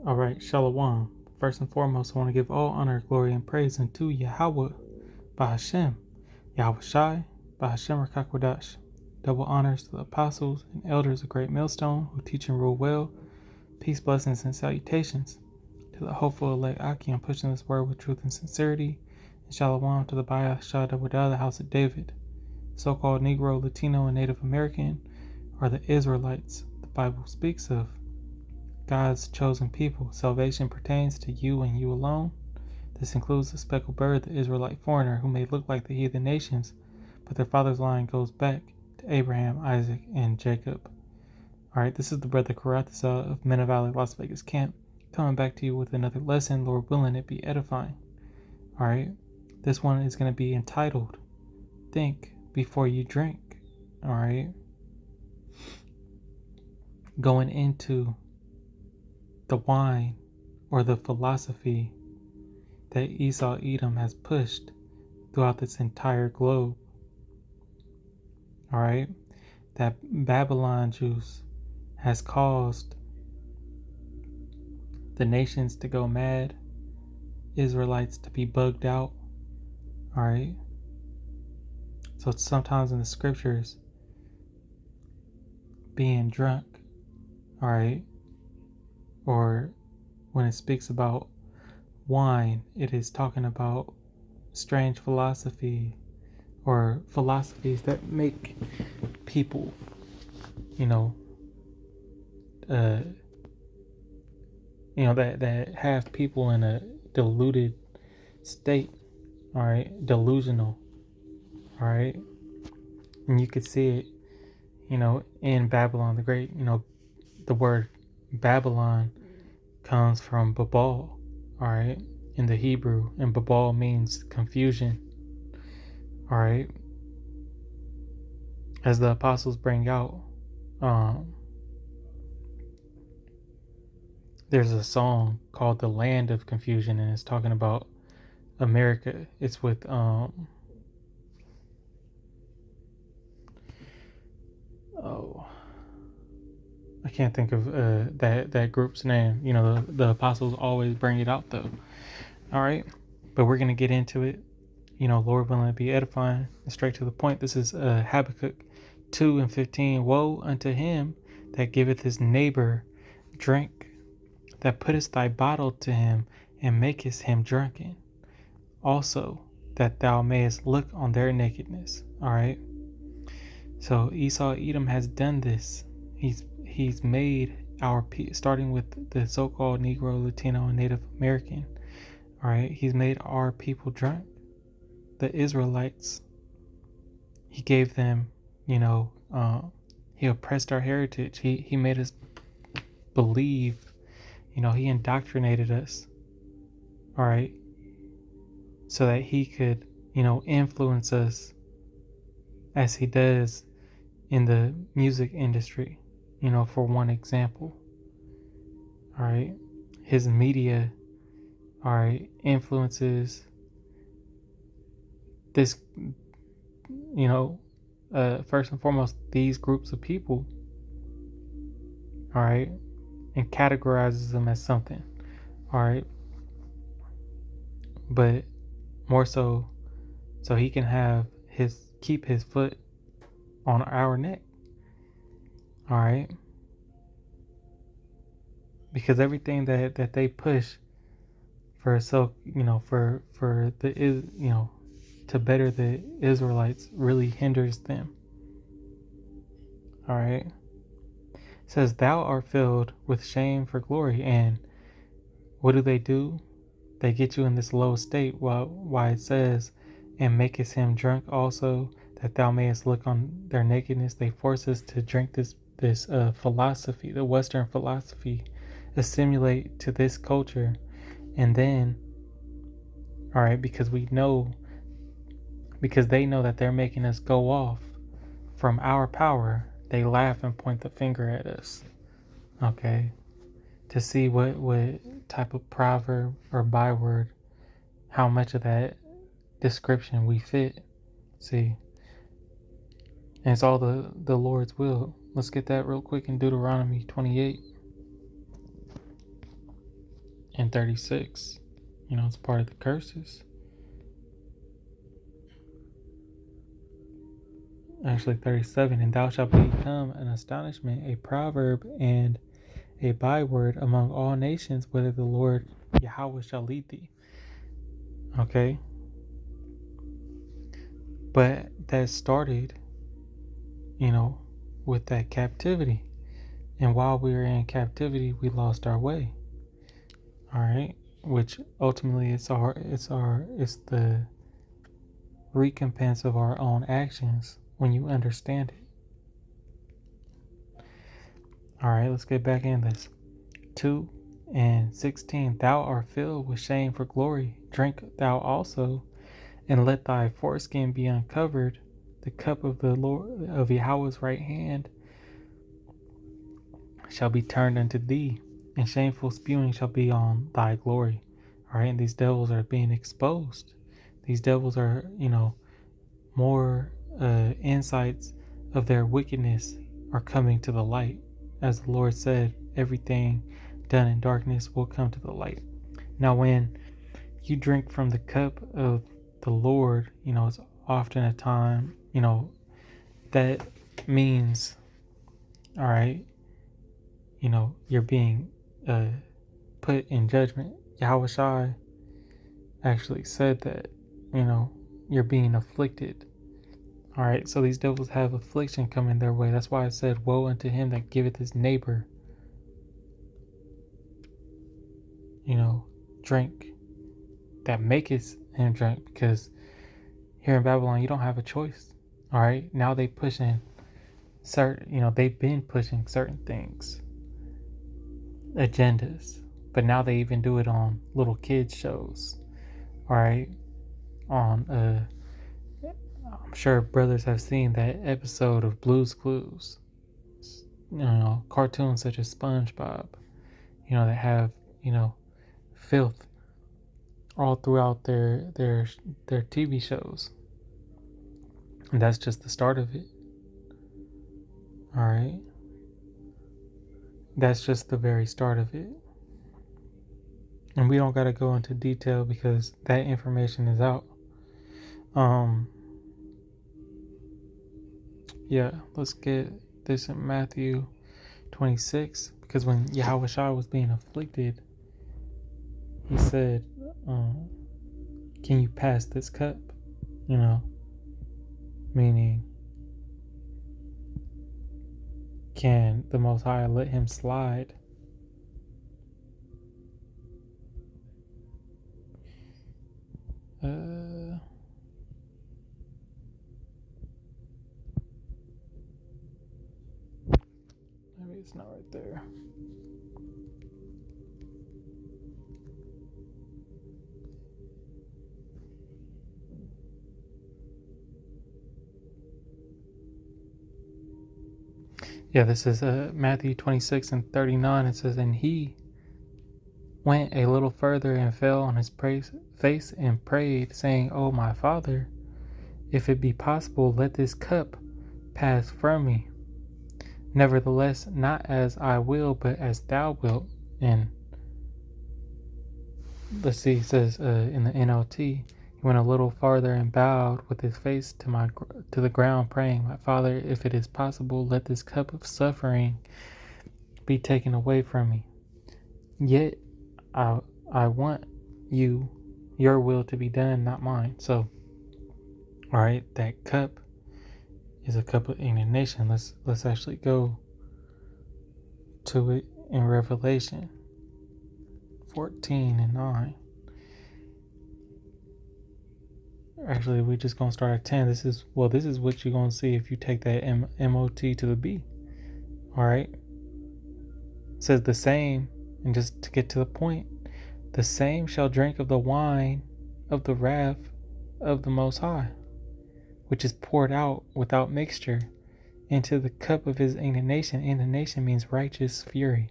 All right, Shalom. First and foremost, I want to give all honor, glory, and praise unto Yahweh, Bahashem, Yahweh Shai, Bahashem Rakakwadash. Double honors to the apostles and elders of Great Millstone who teach and rule well. Peace, blessings, and salutations to the hopeful elect Akim pushing this word with truth and sincerity. And Shalom to the Bayah Shah Dawadah, the house of David. So-called Negro, Latino, and Native American are the Israelites the Bible speaks of. God's chosen people. Salvation pertains to you and you alone. This includes the speckled bird, the Israelite foreigner, who may look like the heathen nations, but their father's line goes back to Abraham, Isaac, and Jacob. All right, this is the brother Karatha of Mena Valley, Las Vegas camp, coming back to you with another lesson. Lord willing, it be edifying. All right, this one is going to be entitled, Think Before You Drink. All right, going into the wine or the philosophy that Esau Edom has pushed throughout this entire globe. All right, that Babylon juice has caused the nations to go mad, Israelites to be bugged out. All right, so sometimes in the scriptures, being drunk, all right, or when it speaks about wine, it is talking about strange philosophy or philosophies that make people, that have people in a deluded state, all right, delusional, all right, and you could see it, in Babylon the Great. The word Babylon comes from Babal, all right, in the Hebrew, and Babal means confusion, all right, as the apostles bring out. There's a song called "The Land of Confusion," and it's talking about America. It's with I can't think of that group's name. The apostles always bring it out though. All right, but we're gonna get into it. Lord willing, to be edifying and straight to the point. This is Habakkuk 2:15. Woe unto him that giveth his neighbor drink, that puttest thy bottle to him and makest him drunken. Also, that thou mayest look on their nakedness. All right. So Esau Edom has done this. He's made our, starting with the so-called Negro, Latino, and Native American. All right. He's made our people drunk. The Israelites. He gave them, he oppressed our heritage. He made us believe, he indoctrinated us. All right. So that he could, influence us as he does in the music industry, for one example. All right. His media, all right, influences this, first and foremost, these groups of people, all right, and categorizes them as something, all right, but more so he can keep his foot on our neck, all right, because everything that they push for to better the Israelites really hinders them. All right. It says, thou art filled with shame for glory. And what do? They get you in this low state. Why it says, and makest him drunk also, that thou mayest look on their nakedness. They force us to drink this philosophy, the Western philosophy, assimilate to this culture. And then, all right, because they know that they're making us go off from our power, they laugh and point the finger at us, okay, to see what type of proverb or byword, how much of that description we fit. See, and it's all the Lord's will. Let's get that real quick in Deuteronomy 28. and 36. It's part of the curses. Actually, 37. And thou shalt become an astonishment, a proverb, and a byword among all nations, whether the Lord Yahweh shall lead thee. Okay? But that started, with that captivity. And while we were in captivity, we lost our way. All right? Which ultimately it's the recompense of our own actions when you understand it. All right, let's get back in this. 2 and 16. Thou art filled with shame for glory. Drink thou also, and let thy foreskin be uncovered. The cup of the Lord of Yahweh's right hand shall be turned unto thee, and shameful spewing shall be on thy glory. All right, and these devils are being exposed. These devils are, more insights of their wickedness are coming to the light. As the Lord said, everything done in darkness will come to the light. Now, when you drink from the cup of the Lord, it's often a time, that means, all right, you're being put in judgment. Yahweh Shai actually said that, you're being afflicted. All right, so these devils have affliction coming their way. That's why I said, woe unto him that giveth his neighbor, drink, that maketh him drink. Because here in Babylon, you don't have a choice. All right, now they've been pushing certain things, agendas, but now they even do it on little kids shows. All right, on I'm sure brothers have seen that episode of Blue's Clues. Cartoons such as SpongeBob, that have, filth all throughout their TV shows. And that's just the start of it. All right. That's just the very start of it. And we don't got to go into detail because that information is out. Yeah, let's get this in Matthew 26, because when Yahweh Shai was being afflicted, he said, can you pass this cup? Meaning, can the Most High let him slide? Maybe it's not right there. Yeah, this is Matthew 26 and 39. It says, and he went a little further and fell on his face and prayed, saying, O my Father, if it be possible, let this cup pass from me. Nevertheless, not as I will, but as thou wilt. And let's see, it says in the NLT, he went a little farther and bowed with his face to the ground, praying, my Father, if it is possible, let this cup of suffering be taken away from me. Yet I want your will to be done, not mine. So, all right, that cup is a cup of indignation. Let's actually go to it in Revelation 14 and 9. Actually, we're just gonna start at 10. This is what you're gonna see if you take that MOT to the B. All right. It says the same, and just to get to the point, the same shall drink of the wine of the wrath of the Most High, which is poured out without mixture into the cup of his indignation. Indignation means righteous fury,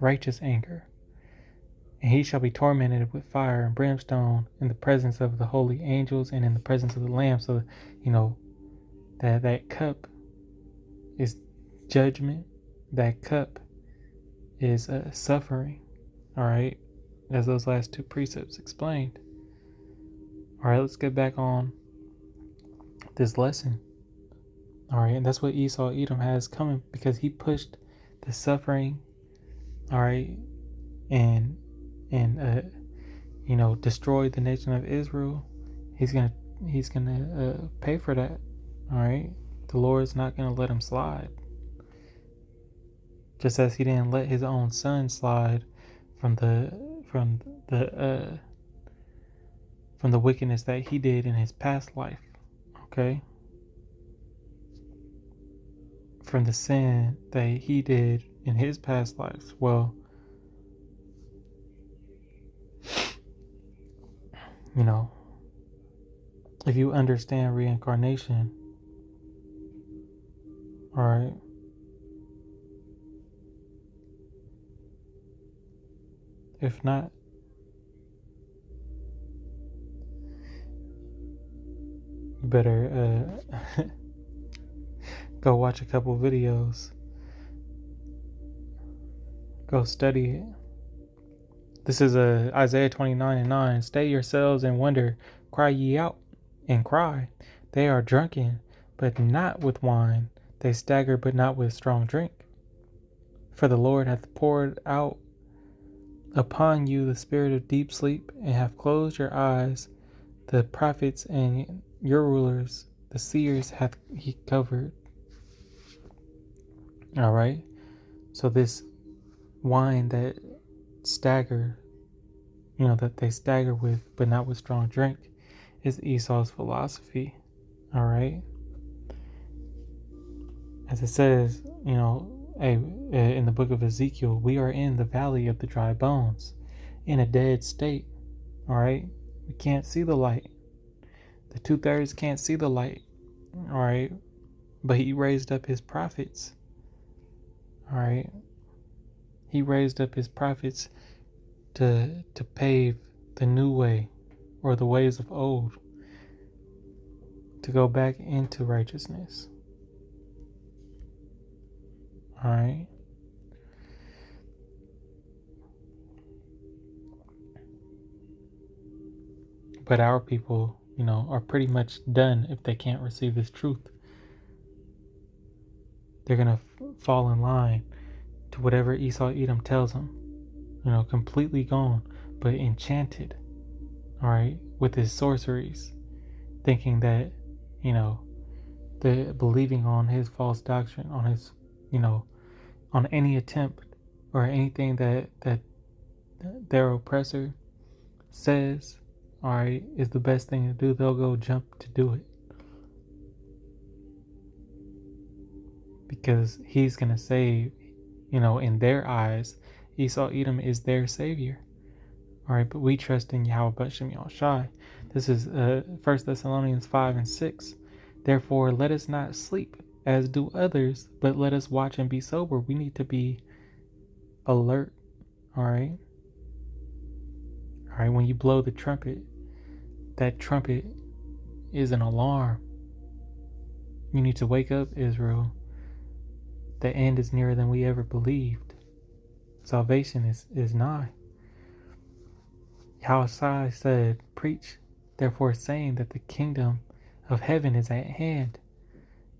righteous anger. And he shall be tormented with fire and brimstone in the presence of the holy angels and in the presence of the Lamb. So, that cup is judgment. That cup is suffering. All right. as those last two precepts explained. All right, let's get back on this lesson. All right, and that's what Esau Edom has coming, because he pushed the suffering, all right, and destroyed the nation of Israel. He's gonna pay for that. All right, the Lord's not gonna let him slide, just as he didn't let his own son slide from the wickedness that he did in his past life. Okay, from the sin that he did in his past life. Well, if you understand reincarnation, all right, if not, you better go watch a couple videos, go study it. This is Isaiah 29:9. Stay yourselves and wonder, cry ye out and cry. They are drunken, but not with wine. They stagger, but not with strong drink. For the Lord hath poured out upon you the spirit of deep sleep, and hath closed your eyes. The prophets and your rulers, the seers, hath he covered. All right. So this wine that that they stagger with, but not with strong drink, is Esau's philosophy. All right. As it says, in the book of Ezekiel, we are in the valley of the dry bones, in a dead state. All right. We can't see the light. The 2/3 can't see the light. All right. But he raised up his prophets. All right. He raised up his prophets to pave the new way, or the ways of old, to go back into righteousness. All right. But our people, are pretty much done if they can't receive this truth. They're going to fall in line to whatever Esau Edom tells them. Completely gone, but enchanted, all right, with his sorceries, thinking that, the believing on his false doctrine, on his, on any attempt or anything that their oppressor says, all right, is the best thing to do, they'll go jump to do it. Because he's going to save, in their eyes, Esau Edom is their savior. All right, but we trust in Yahweh B'Shem Yahushai. This is 1 Thessalonians 5:6. Therefore, let us not sleep as do others, but let us watch and be sober. We need to be alert. All right. All right. When you blow the trumpet, that trumpet is an alarm. You need to wake up, Israel. The end is nearer than we ever believed. Salvation is nigh. Yahushua said, preach, therefore, saying that the kingdom of heaven is at hand.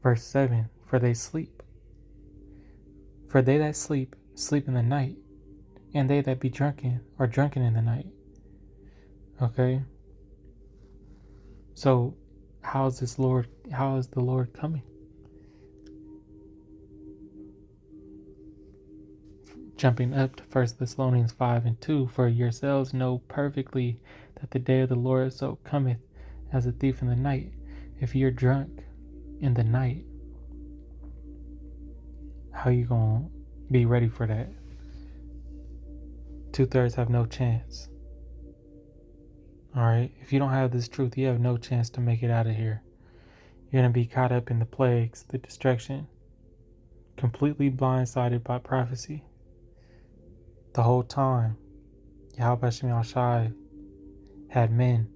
Verse 7, for they sleep. For they that sleep, sleep in the night, and they that be drunken are drunken in the night. Okay? So, how is the Lord coming? Jumping up to 1 Thessalonians 5:2, for yourselves know perfectly that the day of the Lord so cometh as a thief in the night. If you're drunk in the night, how you gonna be ready for that? 2/3 have no chance. All right, if you don't have this truth, you have no chance to make it out of here. You're gonna be caught up in the plagues, the destruction, completely blindsided by prophecy. The whole time, Yahweh B'Shem Yahushai had men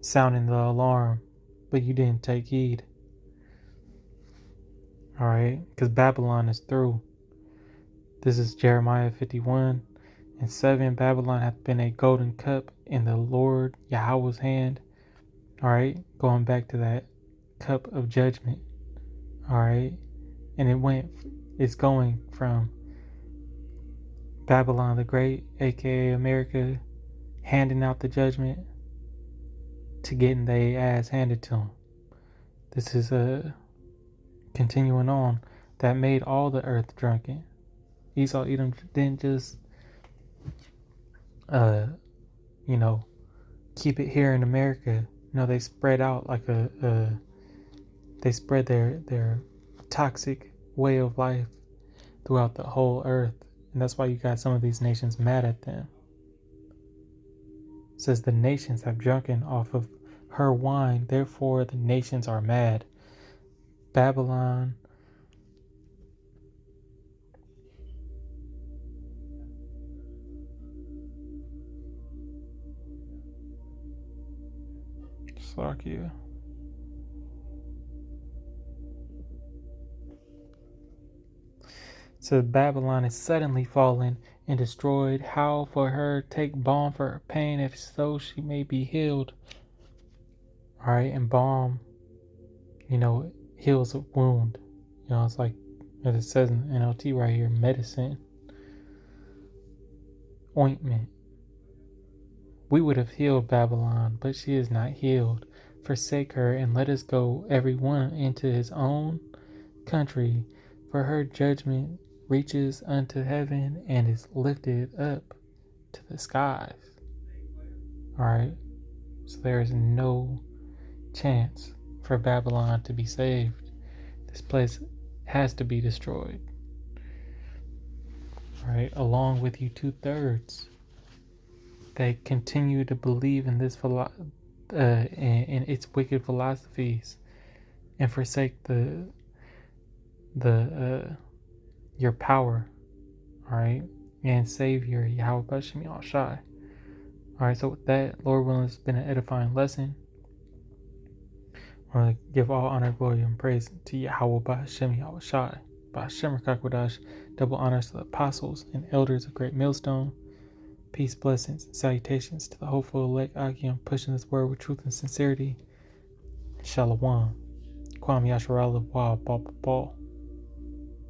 sounding the alarm, but you didn't take heed. All right, because Babylon is through. This is Jeremiah 51 And 7, Babylon hath been a golden cup in the Lord Yahweh's hand. All right, going back to that cup of judgment. All right, and it's going from Babylon the Great, aka America, handing out the judgment to getting their ass handed to them. This is continuing on. That made all the earth drunken. Esau, Edom didn't just keep it here in America. They spread out like they spread their toxic way of life throughout the whole earth. And that's why you got some of these nations mad at them. It says the nations have drunken off of her wine, therefore the nations are mad. Babylon Slovakia. So Babylon is suddenly fallen and destroyed. How for her take balm for her pain, if so she may be healed. All right, and balm, heals a wound. It's like, as it says in NLT right here, medicine, ointment. We would have healed Babylon, but she is not healed. Forsake her, and let us go every one into his own country, for her judgment reaches unto heaven and is lifted up to the skies. All right, so there is no chance for Babylon to be saved. This place has to be destroyed. All right, along with you 2/3 that continue to believe in this in its wicked philosophies and forsake your power, all right, and Savior Yahweh Bashem Yahushai. All right, so with that, Lord willing, it's been an edifying lesson. I want to give all honor, glory, and praise to Yahweh Bashem Yahushai, Bashem Rakakwadash. Double honors to the apostles and elders of Great Millstone. Peace, blessings, and salutations to the hopeful elect Akim, pushing this word with truth and sincerity. Shalom. Kwam Yasharallah Wa Ba Ba Ba.